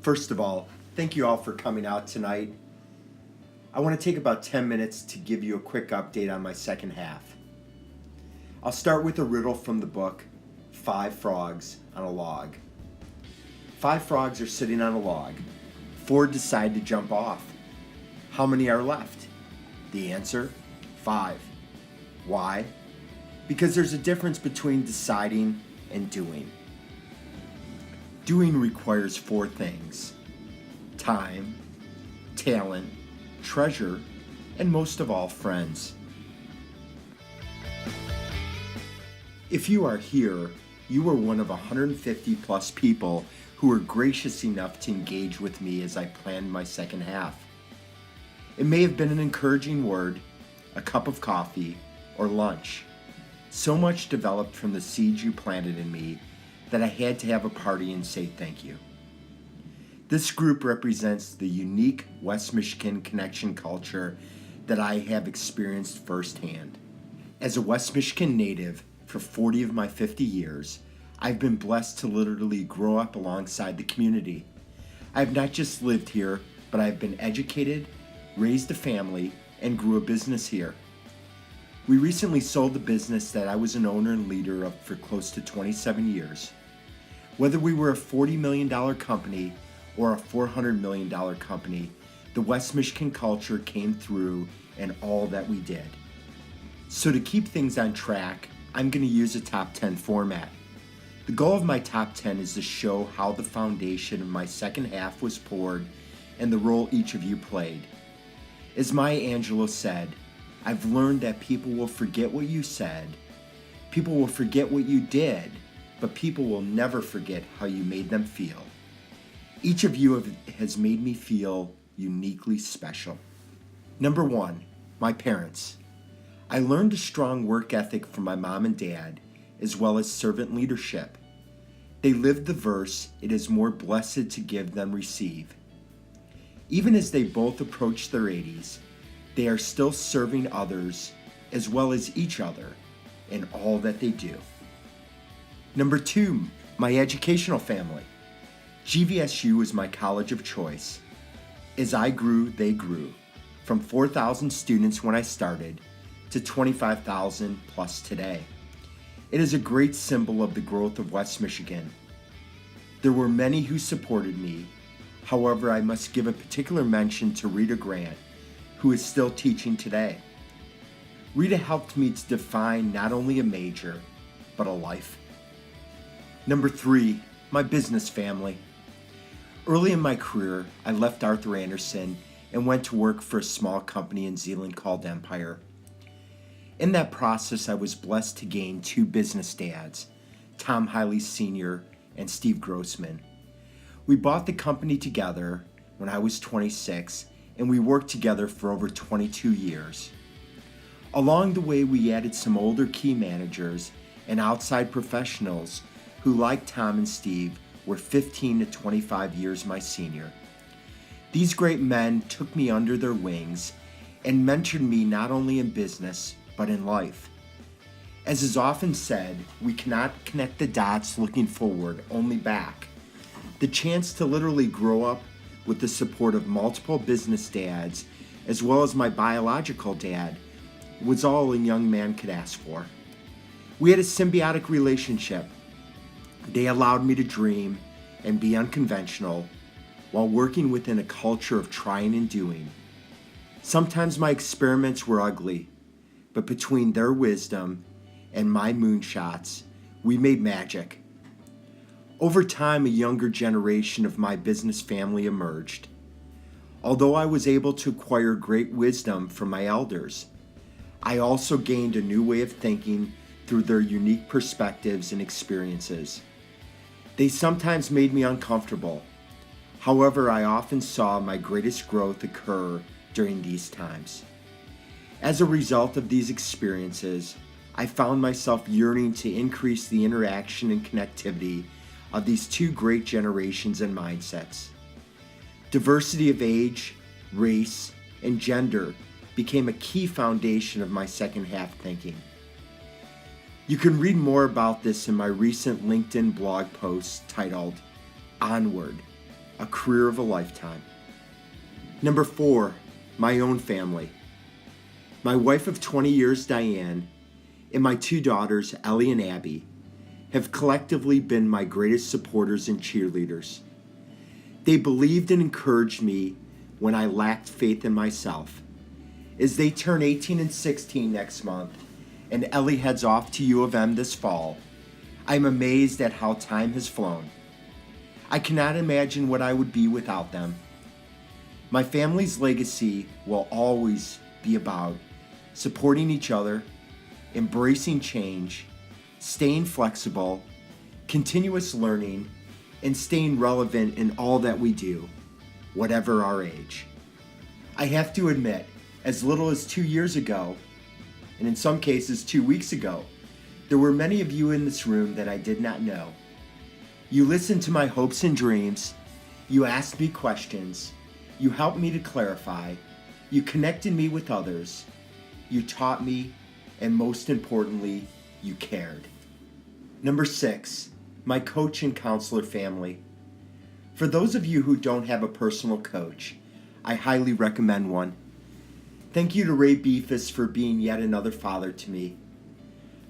First of all, thank you all for coming out tonight. I want to take about 10 minutes to give you a quick update on my second half. I'll start with a riddle from the book, 5 Frogs on a Log. 5 frogs are sitting on a log. 4 decide to jump off. How many are left? The answer, 5. Why? Because there's a difference between deciding and doing. Doing requires 4 things: time, talent, treasure, and most of all, friends. If you are here, you were one of 150 plus people who were gracious enough to engage with me as I planned my second half. It may have been an encouraging word, a cup of coffee, or lunch. So much developed from the seeds you planted in me that I had to have a party and say thank you. This group represents the unique West Michigan connection culture that I have experienced firsthand. As a West Michigan native for 40 of my 50 years, I've been blessed to literally grow up alongside the community. I have not just lived here, but I've been educated, raised a family, and grew a business here. We recently sold the business that I was an owner and leader of for close to 27 years. Whether we were a $40 million company or a $400 million company, the West Michigan culture came through in all that we did. So to keep things on track, I'm going to use a top 10 format. The goal of my top 10 is to show how the foundation of my second half was poured and the role each of you played. As Maya Angelou said, I've learned that people will forget what you said, people will forget what you did, but people will never forget how you made them feel. Each of you has made me feel uniquely special. Number 1, my parents. I learned a strong work ethic from my mom and dad, as well as servant leadership. They lived the verse, "It is more blessed to give than receive." Even as they both approach their 80s, they are still serving others as well as each other in all that they do. Number 2, my educational family. GVSU was my college of choice. As I grew, they grew, from 4,000 students when I started to 25,000 plus today. It is a great symbol of the growth of West Michigan. There were many who supported me. However, I must give a particular mention to Rita Grant, who is still teaching today. Rita helped me to define not only a major, but a life. Number 3, my business family. Early in my career, I left Arthur Andersen and went to work for a small company in Zeeland called Empire. In that process, I was blessed to gain 2 business dads, Tom Hiley Sr. and Steve Grossman. We bought the company together when I was 26, and we worked together for over 22 years. Along the way, we added some older key managers and outside professionals who, like Tom and Steve, were 15 to 25 years my senior. These great men took me under their wings and mentored me not only in business, but in life. As is often said, we cannot connect the dots looking forward, only back. The chance to literally grow up with the support of multiple business dads, as well as my biological dad, was all a young man could ask for. We had a symbiotic relationship. They allowed me to dream and be unconventional while working within a culture of trying and doing. Sometimes my experiments were ugly, but between their wisdom and my moonshots, we made magic. Over time, a younger generation of my business family emerged. Although I was able to acquire great wisdom from my elders, I also gained a new way of thinking through their unique perspectives and experiences. They sometimes made me uncomfortable. However, I often saw my greatest growth occur during these times. As a result of these experiences, I found myself yearning to increase the interaction and connectivity of these 2 great generations and mindsets. Diversity of age, race, and gender became a key foundation of my second half thinking. You can read more about this in my recent LinkedIn blog post titled Onward. a career of a lifetime. Number 4, my own family. My wife of 20 years, Diane, and my 2 daughters, Ellie and Abby, have collectively been my greatest supporters and cheerleaders. They believed and encouraged me when I lacked faith in myself. As they turn 18 and 16 next month, and Ellie heads off to U of M this fall, I'm amazed at how time has flown. I cannot imagine what I would be without them. My family's legacy will always be about supporting each other, embracing change, staying flexible, continuous learning, and staying relevant in all that we do, whatever our age. I have to admit, as little as 2 years ago, and in some cases 2 weeks ago, there were many of you in this room that I did not know. You listened to my hopes and dreams, you asked me questions, you helped me to clarify, you connected me with others, you taught me, and most importantly, you cared. Number 6, my coach and counselor family. For those of you who don't have a personal coach, I highly recommend one. Thank you to Ray Beefus for being yet another father to me.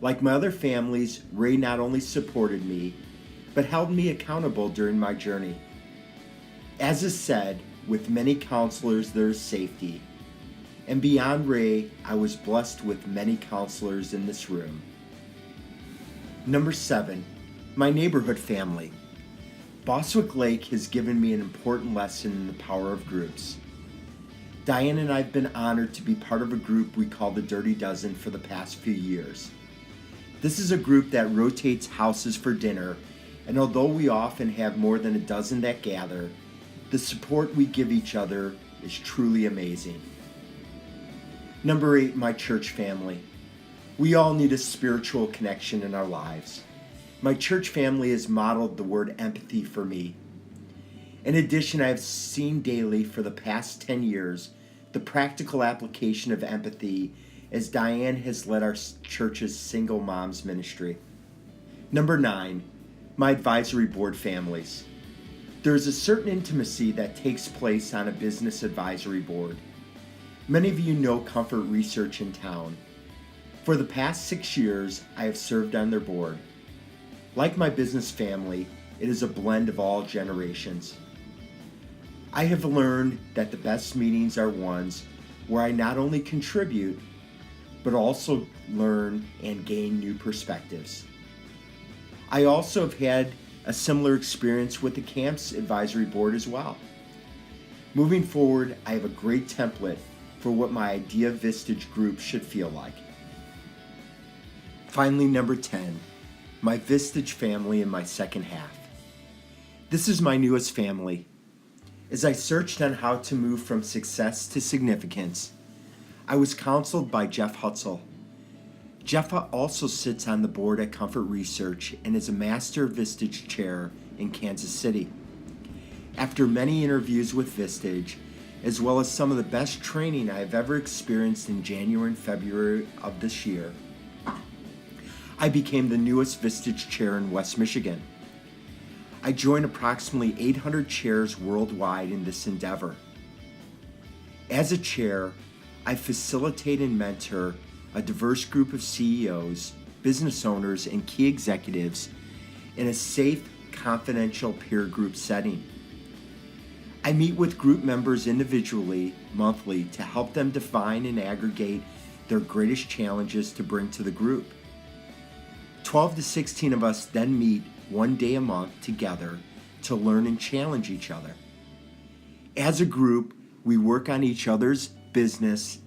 Like my other families, Ray not only supported me, but held me accountable during my journey. As is said, with many counselors there is safety. And beyond Ray, I was blessed with many counselors in this room. Number 7, my neighborhood family. Boswick Lake has given me an important lesson in the power of groups. Diane and I have been honored to be part of a group we call the Dirty Dozen for the past few years. This is a group that rotates houses for dinner, and although we often have more than a dozen that gather, the support we give each other is truly amazing. Number 8, my church family. We all need a spiritual connection in our lives. My church family has modeled the word empathy for me. In addition, I have seen daily for the past 10 years the practical application of empathy as Diane has led our church's single moms ministry. Number 9, my advisory board families. There is a certain intimacy that takes place on a business advisory board. Many of you know Comfort Research in town. For the past 6 years, I have served on their board. Like my business family, it is a blend of all generations. I have learned that the best meetings are ones where I not only contribute, but also learn and gain new perspectives. I also have had a similar experience with the Camps Advisory Board as well. Moving forward, I have a great template for what my idea Vistage Group should feel like. Finally, number 10, my Vistage family in my second half. This is my newest family. As I searched on how to move from success to significance, I was counseled by Jeff Hutzel. Jeff also sits on the board at Comfort Research and is a Master Vistage Chair in Kansas City. After many interviews with Vistage, as well as some of the best training I have ever experienced in January and February of this year, I became the newest Vistage Chair in West Michigan. I joined approximately 800 chairs worldwide in this endeavor. As a chair, I facilitate and mentor a diverse group of CEOs, business owners, and key executives in a safe, confidential peer group setting. I meet with group members individually, monthly, to help them define and aggregate their greatest challenges to bring to the group. 12 to 16 of us then meet one day a month together to learn and challenge each other. As a group, we work on each other's business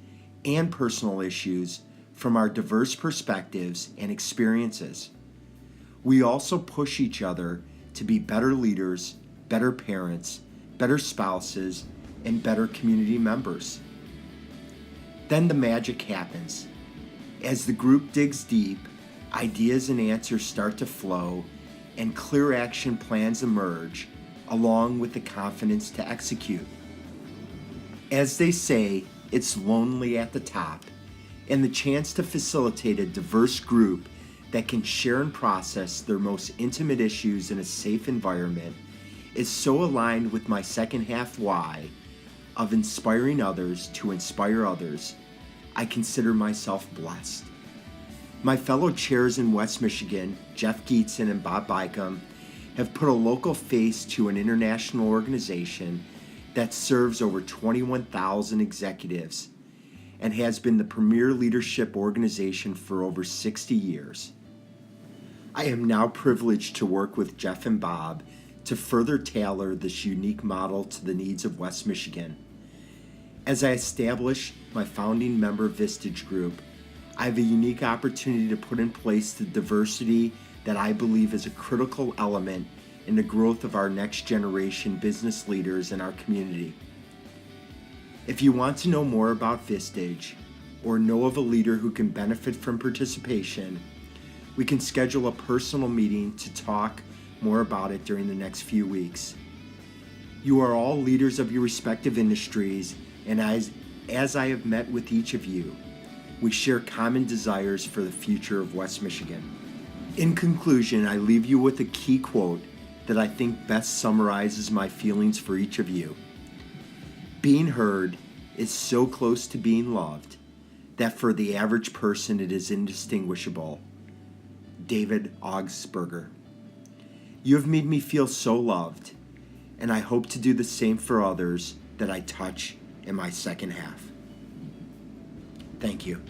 and personal issues from our diverse perspectives and experiences. We also push each other to be better leaders, better parents, better spouses, and better community members. Then the magic happens. As the group digs deep, ideas and answers start to flow, and clear action plans emerge, along with the confidence to execute. As they say, it's lonely at the top, and the chance to facilitate a diverse group that can share and process their most intimate issues in a safe environment is so aligned with my second half why of inspiring others to inspire others, I consider myself blessed. My fellow chairs in West Michigan, Jeff Geetson and Bob Bycom, have put a local face to an international organization that serves over 21,000 executives and has been the premier leadership organization for over 60 years. I am now privileged to work with Jeff and Bob to further tailor this unique model to the needs of West Michigan. As I establish my founding member Vistage Group, I have a unique opportunity to put in place the diversity that I believe is a critical element in the growth of our next generation business leaders in our community. If you want to know more about Vistage or know of a leader who can benefit from participation, we can schedule a personal meeting to talk more about it during the next few weeks. You are all leaders of your respective industries, and as I have met with each of you, we share common desires for the future of West Michigan. In conclusion, I leave you with a key quote that I think best summarizes my feelings for each of you. Being heard is so close to being loved that for the average person it is indistinguishable. David Augsburger. You have made me feel so loved, and I hope to do the same for others that I touch in my second half. Thank you.